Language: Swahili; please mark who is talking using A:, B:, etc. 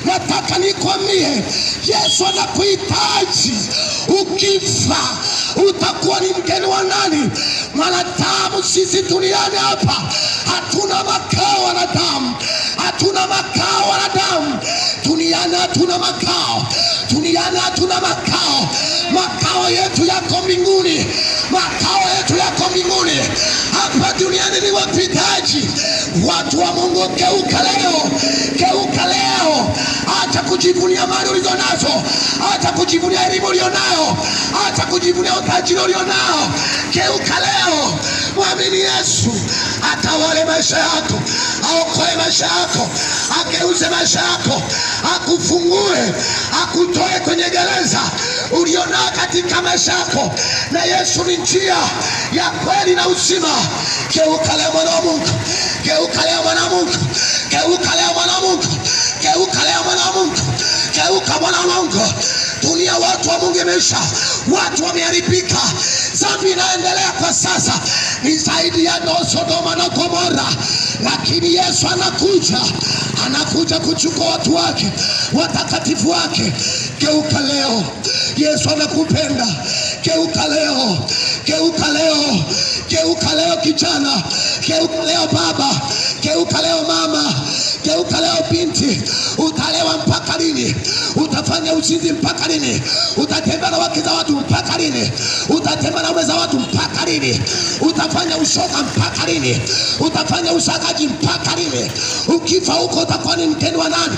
A: Nataka nikwambie, Yesu anakuhitaji. Ukifa utakuwa ni mgeni wa nani? Mwanadamu. Sisi duniani hapa hatuna makao wanadamu, hatuna makao wanadamu. Duniani hatuna makao, duniani hatuna makao. Makao yetu yako mbinguni, makao yetu yako mbinguni. Hapa duniani ni wapitaji. Watu wa Mungu, geuka leo, geuka leo. Acha kujivunia mali ulizonazo, acha kujivunia elimu ulionayo, acha kujivunia utajiri ulionao. Geuka leo, mwamini Yesu atawale maisha yako, aokoe maisha yako, ageuze maisha yako, akufungue, akutoe kwenye gereza ulionao katika maisha yako. Na Yesu ni njia ya kweli na uzima. Geuka leo mwana wa Mungu, geuka leo mwana wa Mungu, geuka leo mwana wa Mungu, geuka leo mwana wa Mungu, geuka mwana wa Mungu. Dunia watu wa Mungu imeisha, watu wameharibika. Dhambi inaendelea kwa sasa, ni zaidi ya Sodoma na Gomora. Lakini Yesu anakuja, anakuja kuchukua watu wake, watakatifu wake. Geuka leo, Yesu anakupenda. Geuka leo, geuka leo, geuka leo kijana, geuka leo baba, geuka leo mama, geuka leo binti. Utalewa mpaka lini? Utafanya uzinzi mpaka lini? Utatembea na wake za watu mpaka lini? Utatembea na wake za watu mpaka lini? Utafanya ushoga mpaka lini? Utafanya usagaji mpaka lini? Ukifa huko utakuwa ni mtendo wa nani?